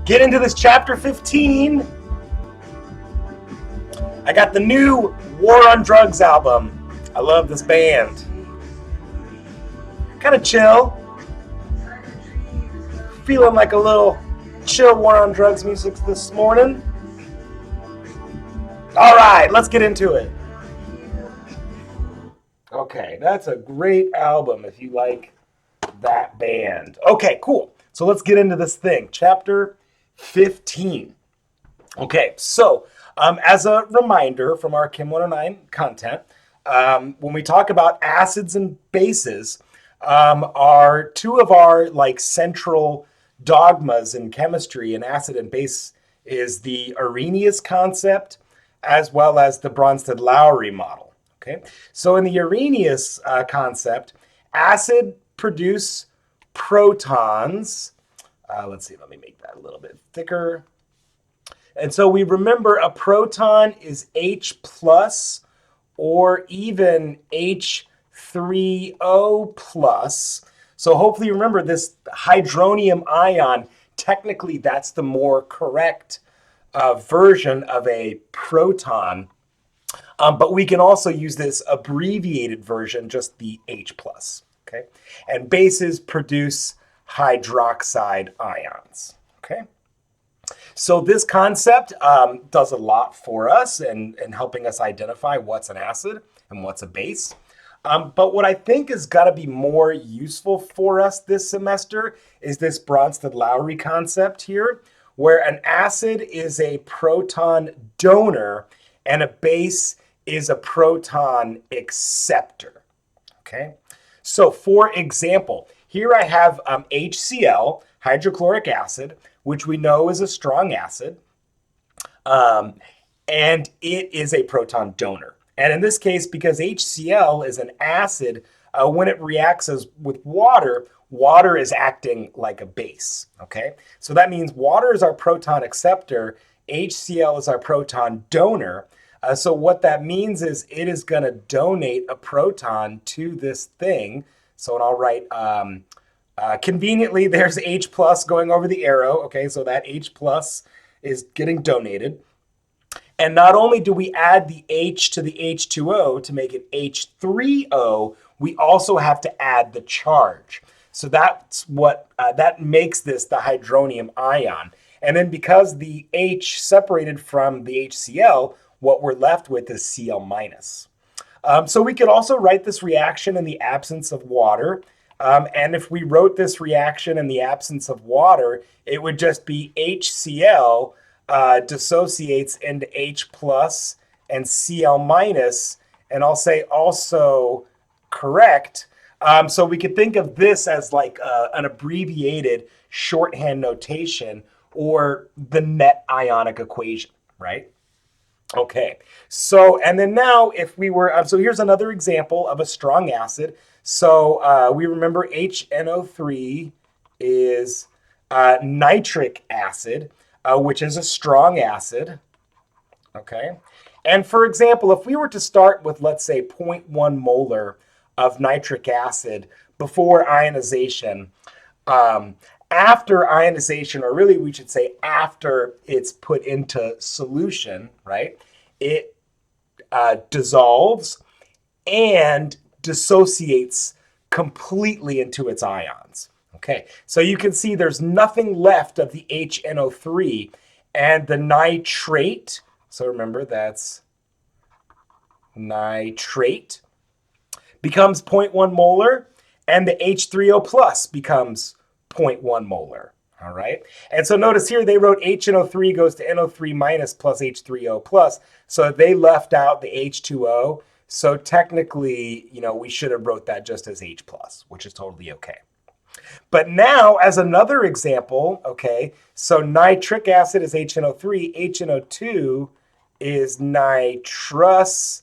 get into this chapter 15. I got the new War on Drugs album. I love this band. Kind of chill. Feeling like a little chill War on Drugs music this morning. All right, let's get into it. Okay, that's a great album if you like that band. Okay, cool. So let's get into this thing. Chapter 15. Okay, so as a reminder from our CHEM 109 content, when we talk about acids and bases, are two of our central dogmas in chemistry and acid and base is the Arrhenius concept as well as the Bronsted-Lowry model. Okay, so in the Arrhenius concept, acid produce protons. Let's see, let me make that a little bit thicker. And so we remember a proton is H plus or even H3O plus. So hopefully you remember this hydronium ion, technically that's the more correct version of a proton. But we can also use this abbreviated version, just the H plus. Okay, and bases produce hydroxide ions. Okay, so this concept does a lot for us in helping us identify what's an acid and what's a base. But what I think is got to be more useful for us this semester is this Bronsted-Lowry concept here, where an acid is a proton donor and a base is a proton acceptor. Okay, so for example, here I have HCl, hydrochloric acid, which we know is a strong acid, and it is a proton donor. And in this case, because HCl is an acid, when it reacts with water, water is acting like a base. Okay, so that means water is our proton acceptor, HCl is our proton donor. So what that means is it is going to donate a proton to this thing. So and I'll write, conveniently, there's H plus going over the arrow. Okay, so that H plus is getting donated. And not only do we add the H to the H2O to make it H3O, we also have to add the charge. So that's what, that makes this the hydronium ion. And then because the H separated from the HCl, what we're left with is Cl minus. So we could also write this reaction in the absence of water. And if we wrote this reaction in the absence of water, it would just be HCl dissociates into H plus and Cl minus, and I'll say also correct. So we could think of this as like an abbreviated shorthand notation or the net ionic equation, right? Okay, so and then now if we were, so here's another example of a strong acid. So we remember HNO3 is nitric acid, which is a strong acid. Okay, and for example, if we were to start with, let's say, 0.1 molar of nitric acid before ionization, after ionization, or really we should say after it's put into solution, right, it dissolves and dissociates completely into its ions. Okay, so you can see there's nothing left of the HNO3 and the nitrate. So remember, that's nitrate, becomes 0.1 molar, and the H3O plus becomes 0.1 molar. All right, and so notice here they wrote HNO3 goes to NO3 minus plus H3O plus, so they left out the H2O. So technically, you know, we should have wrote that just as H plus, which is totally okay. But now, as another example, okay, so nitric acid is HNO3, HNO2 is nitrous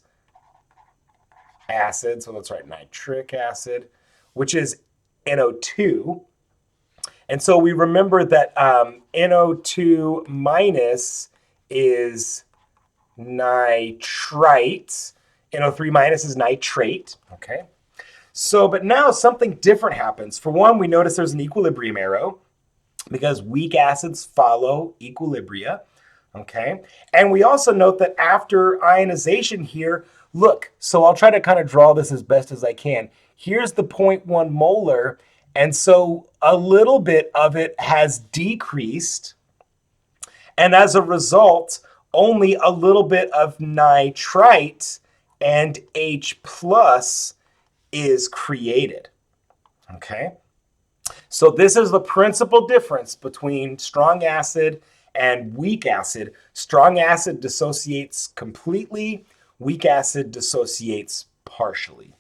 acid, so let's write nitric acid, which is NO2. And so we remember that NO2 minus is nitrite. NO3 minus is nitrate, okay? So, but now something different happens. For one, we notice there's an equilibrium arrow. because weak acids follow equilibria, okay? And we also note that after ionization here, look, so I'll try to kind of draw this as best as I can. Here's the 0.1 molar, and so a little bit of it has decreased, and as a result, only a little bit of nitrite and H plus is created, okay? So this is the principal difference between strong acid and weak acid. Strong acid dissociates completely, weak acid dissociates partially.